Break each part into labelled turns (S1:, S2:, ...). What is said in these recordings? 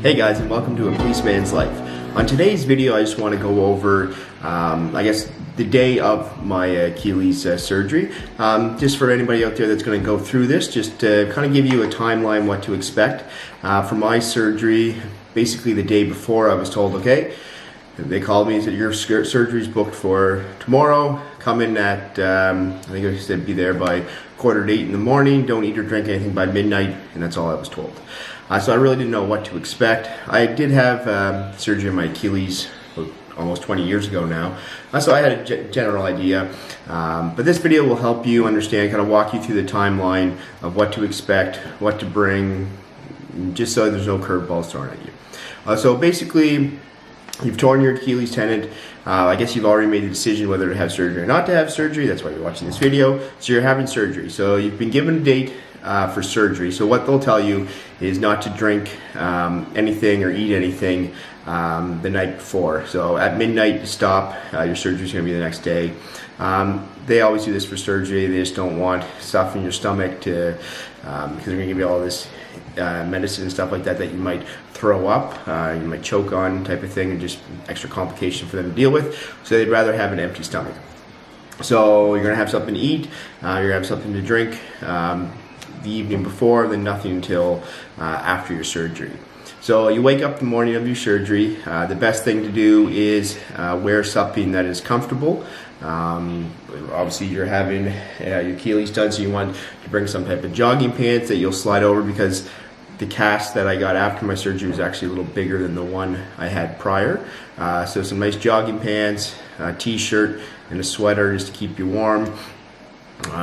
S1: Hey guys, and welcome to A Policeman's Life. On today's video I just want to go over the day of my Achilles surgery. Just for anybody out there that's going to go through this, just to kind of give you a timeline what to expect. For my surgery, basically the day before I was told, okay, they called me and said your surgery's booked for tomorrow. Come in at, I think I said be there by 7:45 in the morning. Don't eat or drink anything by midnight, and that's all I was told. So I really didn't know what to expect. I did have surgery on my Achilles almost 20 years ago now, so I had a general idea. But this video will help you understand, kind of walk you through the timeline of what to expect, what to bring, just so there's no curveballs thrown at you. So basically, you've torn your Achilles tendon. I guess you've already made the decision whether to have surgery or not to have surgery. That's why you're watching this video. So you're having surgery. So you've been given a date for surgery. So what they'll tell you is not to drink anything or eat anything the night before. So at midnight you stop. Your surgery is going to be the next day. They always do this for surgery. They just don't want stuff in your stomach to because they're going to give you all this medicine and stuff like that that you might throw up, you might choke on, type of thing, and just extra complication for them to deal with. So they'd rather have an empty stomach. So you're going to have something to eat, you're going to have something to drink the evening before, then nothing until after your surgery. So you wake up the morning of your surgery. The best thing to do is wear something that is comfortable. Obviously you're having your Achilles done, so you want to bring some type of jogging pants that you'll slide over, because the cast that I got after my surgery was actually a little bigger than the one I had prior. So some nice jogging pants, a t-shirt, and a sweater just to keep you warm.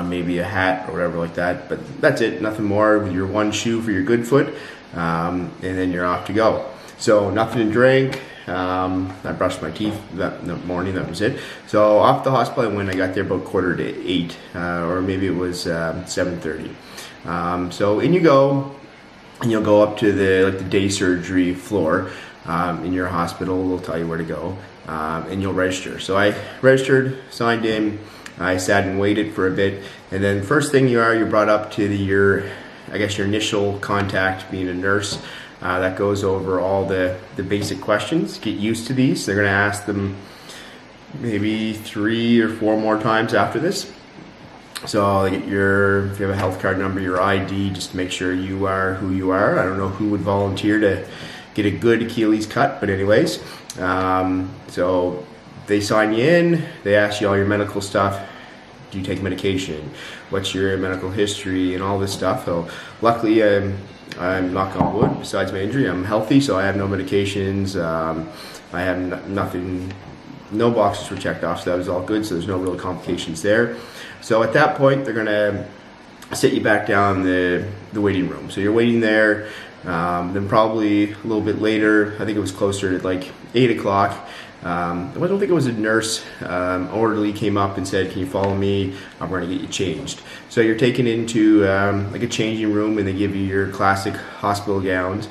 S1: Maybe a hat or whatever like that, but that's it, nothing more, with your one shoe for your good foot, and then you're off to go. So nothing to drink. I brushed my teeth that morning, that was it. So off the hospital I went. I got there about 7:45, or maybe it was 7:30. So in you go, and you'll go up to the day surgery floor in your hospital. They'll tell you where to go, and you'll register. So I registered, signed in. I sat and waited for a bit, and then first thing you're brought up to your initial contact, being a nurse. That goes over all the basic questions. Get used to these. They're going to ask them maybe 3 or 4 more times after this. So get if you have a health card number, your ID, just to make sure you are who you are. I don't know who would volunteer to get a good Achilles cut, but anyways. So they sign you in. They ask you all your medical stuff. Do you take medication? What's your medical history and all this stuff? So luckily, I'm knock on wood, besides my injury, I'm healthy, so I have no medications. I have nothing, no boxes were checked off, so that was all good, so there's no real complications there. So at that point, they're gonna sit you back down in the waiting room. So you're waiting there, then probably a little bit later, I think it was closer to like 8 o'clock, I don't think it was a nurse, orderly came up and said, can you follow me, I'm going to get you changed. So you're taken into like a changing room, and they give you your classic hospital gowns.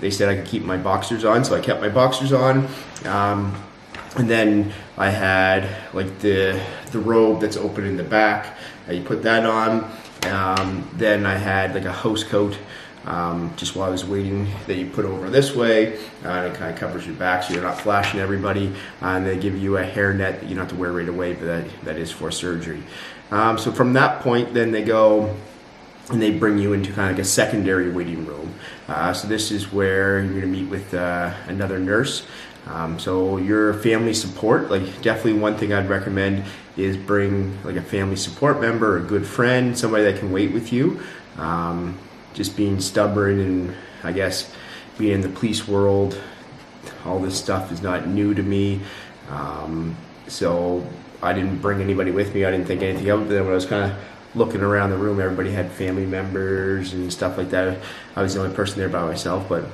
S1: They said I could keep my boxers on, so I kept my boxers on. And then I had like the robe that's open in the back, you put that on. Then I had like a house coat, just while I was waiting, that you put over this way, and it kind of covers your back so you're not flashing everybody. And they give you a hairnet that you don't have to wear right away, but that is for surgery. So from that point, then they go and they bring you into kind of like a secondary waiting room. So this is where you're going to meet with another nurse. So your family support, like definitely one thing I'd recommend is bring like a family support member, a good friend, somebody that can wait with you. Just being stubborn, and I guess being in the police world, all this stuff is not new to me. So I didn't bring anybody with me. I didn't think anything of it. But then when I was kind of looking around the room, everybody had family members and stuff like that. I was the only person there by myself, but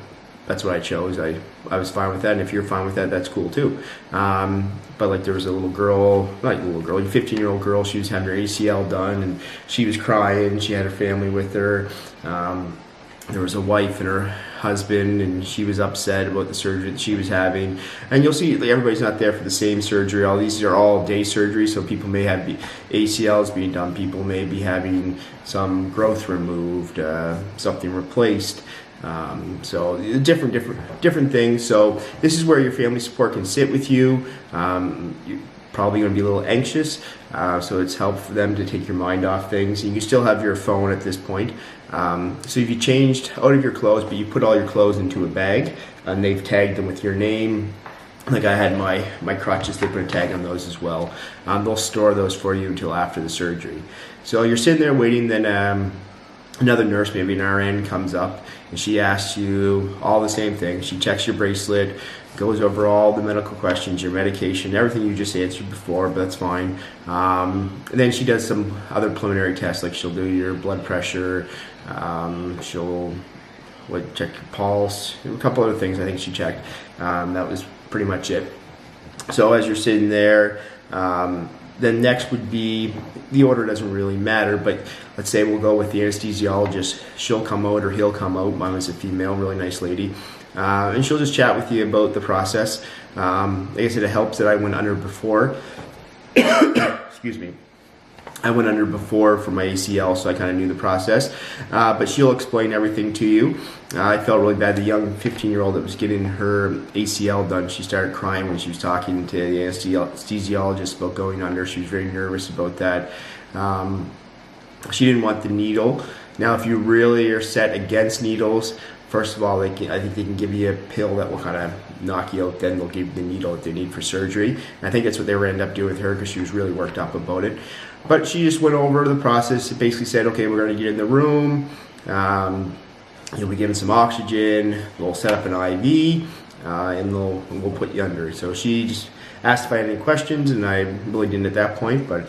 S1: that's what I chose. I was fine with that, and if you're fine with that, that's cool too. But like there was a little girl, not a little girl, a 15-year-old girl, she was having her ACL done, and she was crying. She had her family with her. There was a wife and her husband, and she was upset about the surgery that she was having. And you'll see, like, everybody's not there for the same surgery. All these are all day surgery, so people may have ACLs being done. People may be having some growth removed, something replaced. So different things. So this is where your family support can sit with you. You're probably going to be a little anxious, so it's helpful for them to take your mind off things. You can still have your phone at this point. So if you changed out of your clothes, but you put all your clothes into a bag, and they've tagged them with your name. Like I had my crutches, they put a tag on those as well. They'll store those for you until after the surgery. So you're sitting there waiting, then another nurse, maybe an RN, comes up and she asks you all the same things. She checks your bracelet, goes over all the medical questions, your medication, everything you just answered before, but that's fine. And then she does some other preliminary tests, like she'll do your blood pressure, she'll check your pulse, a couple other things I think she checked. That was pretty much it. So as you're sitting there, then next would be, the order doesn't really matter, but let's say we'll go with the anesthesiologist. She'll come out or he'll come out. Mine was a female, really nice lady. And she'll just chat with you about the process. Like I said, it helps that I went under before. Excuse me. I went under before for my ACL, so I kind of knew the process. But she'll explain everything to you. I felt really bad. The young 15-year-old that was getting her ACL done, she started crying when she was talking to the anesthesiologist about going under. She was very nervous about that. She didn't want the needle. Now, if you really are set against needles, first of all, I think they can give you a pill that will kind of knock you out. Then they'll give you the needle that they need for surgery. And I think that's what they were end up doing with her, because she was really worked up about it. But she just went over the process. It basically said, okay, we're going to get in the room. You'll be given some oxygen. We'll set up an IV, and we'll put you under. So she just asked if I had any questions, and I really didn't at that point. But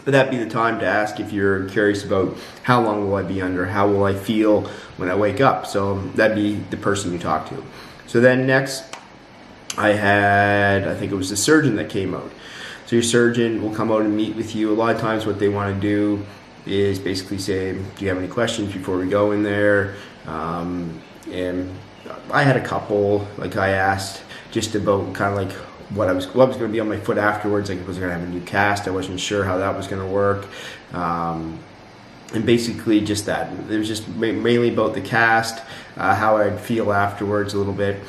S1: that'd be the time to ask if you're curious about how long will I be under, how will I feel when I wake up. So that'd be the person you talk to. So then next, I think it was the surgeon that came out. So your surgeon will come out and meet with you. A lot of times what they want to do is basically say, do you have any questions before we go in there? And I had a couple, like I asked just about kind of like what was going to be on my foot afterwards. Like, was I going to have a new cast? I wasn't sure how that was going to work. And basically just that. It was just mainly about the cast, how I'd feel afterwards a little bit.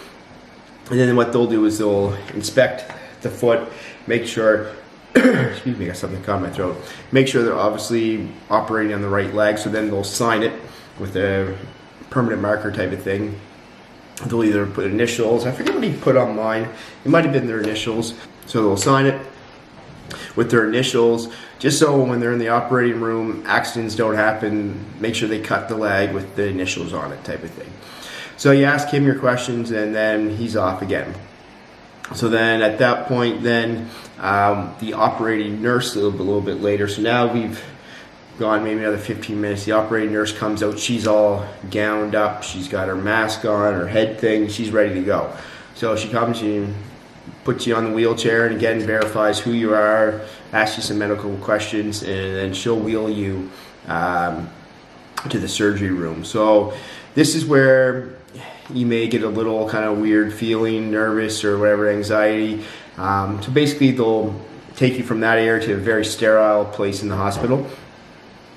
S1: And then what they'll do is they'll inspect the foot, make sure, excuse me, I got something caught in my throat. Make sure they're obviously operating on the right leg, so then they'll sign it with a permanent marker type of thing. They'll either put initials, I forget what he put on mine, it might have been their initials. So they'll sign it with their initials, just so when they're in the operating room, accidents don't happen, make sure they cut the leg with the initials on it type of thing. So you ask him your questions, and then he's off again. So then at that point, then the operating nurse a little bit later. So now we've gone maybe another 15 minutes. The operating nurse comes out. She's all gowned up. She's got her mask on, her head thing. She's ready to go. So she comes and puts you on the wheelchair and again verifies who you are, asks you some medical questions, and then she'll wheel you to the surgery room. So this is where you may get a little kind of weird feeling, nervous or whatever, anxiety. So basically they'll take you from that area to a very sterile place in the hospital.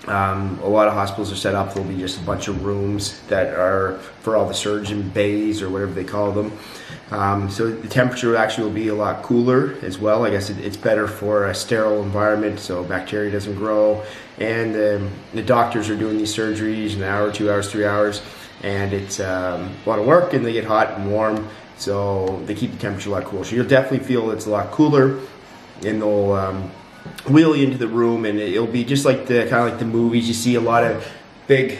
S1: A lot of hospitals are set up, there'll be just a bunch of rooms that are for all the surgeon bays or whatever they call them. So the temperature actually will be a lot cooler as well. I guess it's better for a sterile environment so bacteria doesn't grow. And the doctors are doing these surgeries an hour, 2 hours, 3 hours. And it's a lot of work, and they get hot and warm, so they keep the temperature a lot cooler. So you'll definitely feel it's a lot cooler, and they'll wheel you into the room, and it'll be just like the kind of like the movies. You see a lot of big,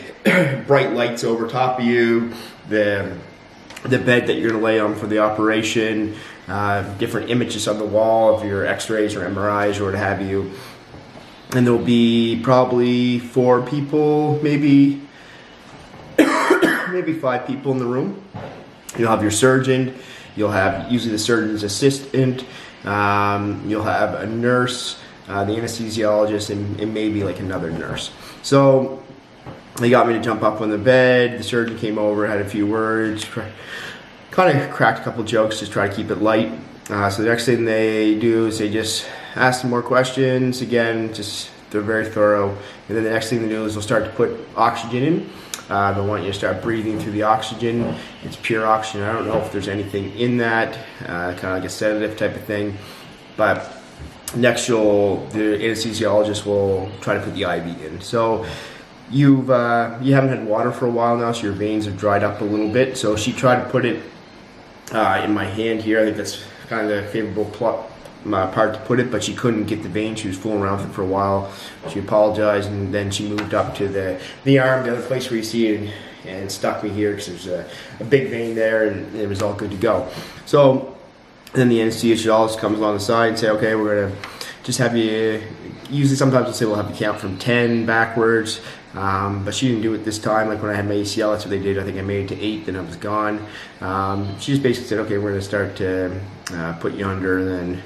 S1: bright lights over top of you, the bed that you're going to lay on for the operation, different images on the wall of your X-rays or MRIs or what have you, and there'll be probably 4 people, maybe 5 people in the room. You'll have your surgeon, you'll have usually the surgeon's assistant, you'll have a nurse, the anesthesiologist, and maybe like another nurse. So they got me to jump up on the bed. The surgeon came over, had a few words, kind of cracked a couple jokes, just try to keep it light. So the next thing they do is they just ask some more questions. Again, just They're very thorough. And then the next thing they do is they'll start to put oxygen in. They'll want you to start breathing through the oxygen. It's pure oxygen. I don't know if there's anything in that, kind of like a sedative type of thing. But next, the anesthesiologist will try to put the IV in. So you haven't had water for a while now, so your veins have dried up a little bit. So she tried to put it in my hand here. I think that's kind of the favorable part to put it, but she couldn't get the vein. She was fooling around with it for a while. She apologized, and then she moved up to the arm, the other place where you see it, and stuck me here because there's a big vein there, and it was all good to go. So then the anesthesiologist comes along the side and say, okay, we're gonna just have you. Usually, sometimes they'll say we'll have you count from 10 backwards. But she didn't do it this time. Like when I had my ACL, that's what they did. I think I made it to 8, then I was gone. She just basically said, okay, we're going to start to put you under. And then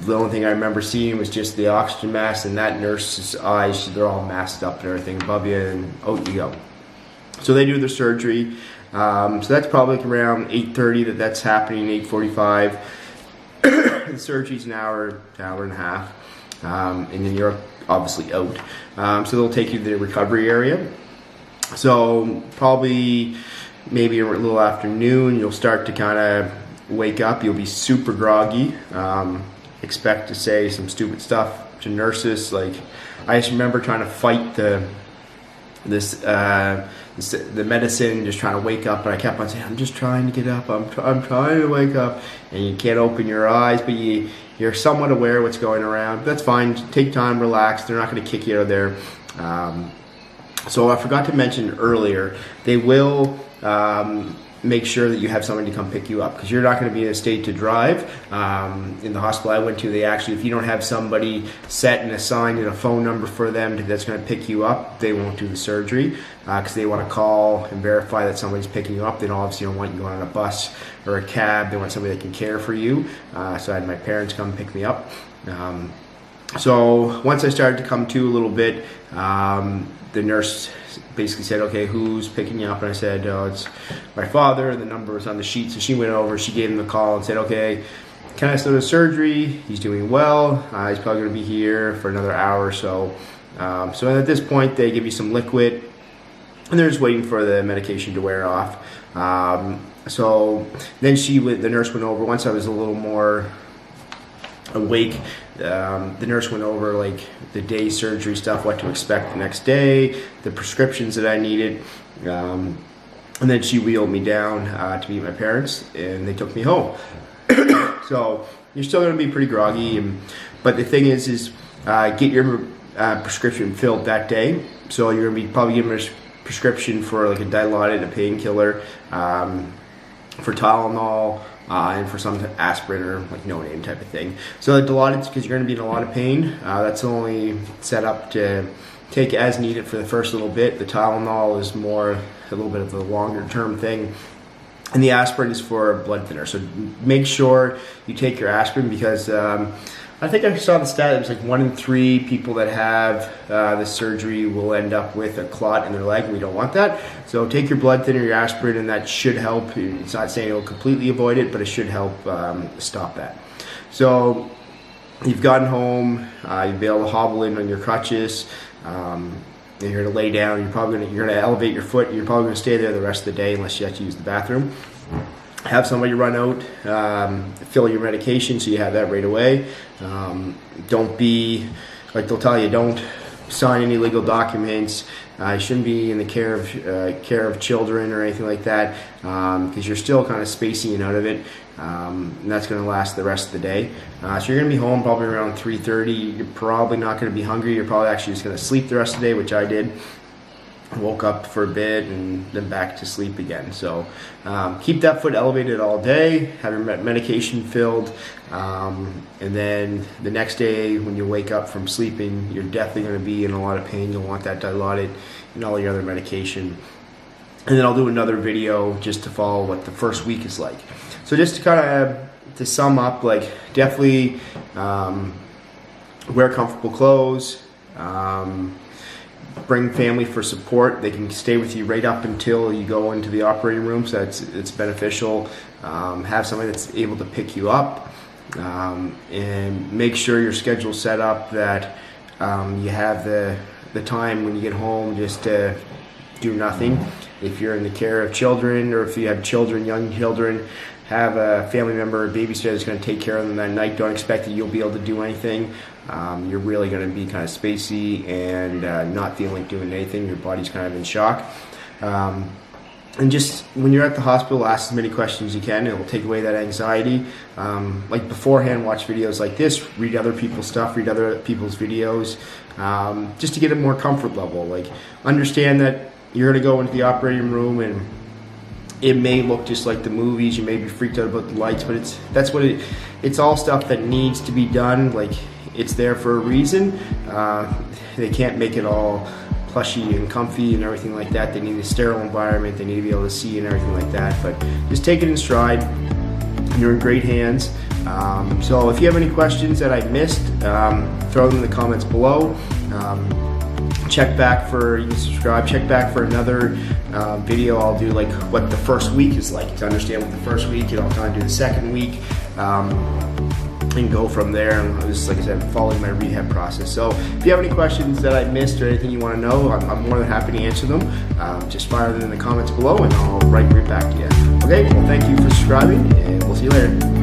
S1: the only thing I remember seeing was just the oxygen mask, and that nurse's eyes, they're all masked up and everything above you, and out you go. So they do the surgery. So that's probably like around 8:30 that's happening, 8:45. The surgery's an hour and a half. And then you're obviously out. So they'll take you to the recovery area. So probably maybe a little afternoon, you'll start to kind of wake up. You'll be super groggy. Expect to say some stupid stuff to nurses. Like I just remember trying to fight the medicine, just trying to wake up, and I kept on saying, I'm just trying to get up, I'm trying to wake up, and you can't open your eyes, but you're somewhat aware of what's going around. That's fine. Take time, relax. They're not going to kick you out of there. So I forgot to mention earlier, they will make sure that you have somebody to come pick you up, because you're not going to be in a state to drive. In the hospital I went to, they actually, if you don't have somebody set and assigned and a phone number for them that's going to pick you up, they won't do the surgery, because they want to call and verify that somebody's picking you up. They obviously don't want you going on a bus or a cab. They want somebody that can care for you. So I had my parents come pick me up. So once I started to come to a little bit, the nurse basically said, okay, who's picking you up? And I said, oh, it's my father. The number was on the sheet. So she went over, she gave him the call and said, okay, can I start the surgery? He's doing well. He's probably going to be here for another hour or so. So at this point, they give you some liquid, and they're just waiting for the medication to wear off. So then the nurse went over. Once I was a little more awake, the nurse went over like the day surgery stuff, what to expect the next day, the prescriptions that I needed, and then she wheeled me down to meet my parents, and they took me home. So you're still going to be pretty groggy, but the thing is get your prescription filled that day. So you're going to be probably given a prescription for like a Dilaudid, a painkiller, for Tylenol, and for some aspirin or like no name type of thing. So the Dilaudid, because you're going to be in a lot of pain, that's only set up to take as needed for the first little bit. The Tylenol is more a little bit of the longer term thing, and the aspirin is for a blood thinner. So make sure you take your aspirin, because I think I saw the stat, it was like 1 in 3 people that have this surgery will end up with a clot in their leg, and we don't want that. So take your blood thinner, your aspirin, and that should help. It's not saying it'll completely avoid it, but it should help stop that. So you've gotten home, you'll be able to hobble in on your crutches, and you're going to lay down, you're going to elevate your foot, you're probably going to stay there the rest of the day unless you have to use the bathroom. Have somebody run out, fill your medication so you have that right away. Don't be, like they'll tell you, don't sign any legal documents. You shouldn't be in the care of children or anything like that, because you're still kind of spacing out of it, and that's going to last the rest of the day. So you're going to be home probably around 3:30. You're probably not going to be hungry. You're probably actually just going to sleep the rest of the day, which I did. Woke up for a bit and then back to sleep again. So keep that foot elevated all day, have your medication filled, and then the next day when you wake up from sleeping, you're definitely going to be in a lot of pain. You'll want that Dilaudid and all your other medication. And then I'll do another video just to follow what the first week is like. So just to kind of to sum up, like definitely wear comfortable clothes, bring family for support. They can stay with you right up until you go into the operating room, so it's beneficial. Have somebody that's able to pick you up, and make sure your schedule's set up that You have the time when you get home just to do nothing. If you're in the care of children, or if you have children, young children, have a family member or babysitter that's going to take care of them that night. Don't expect that you'll be able to do anything. You're really going to be kind of spacey and not feeling like doing anything. Your body's kind of in shock. And just when you're at the hospital, ask as many questions as you can. It will take away that anxiety. Like beforehand, watch videos like this, read other people's stuff, read other people's videos, just to get a more comfort level. Like, understand that you're going to go into the operating room and it may look just like the movies. You may be freaked out about the lights, but it's all stuff that needs to be done. Like, it's there for a reason. They can't make it all plushy and comfy and everything like that. They need a sterile environment. They need to be able to see and everything like that. But just take it in stride. You're in great hands. So if you have any questions that I missed, throw them in the comments below. Check back for, you can subscribe, check back for another video. I'll do like what the first week is like, to understand what the first week, and I'll kind of do the second week, and go from there. And just, like I said, following my rehab process. So if you have any questions that I missed or anything you want to know, I'm more than happy to answer them. Just fire them in the comments below and I'll write right back to you. Okay, well, thank you for subscribing, and we'll see you later.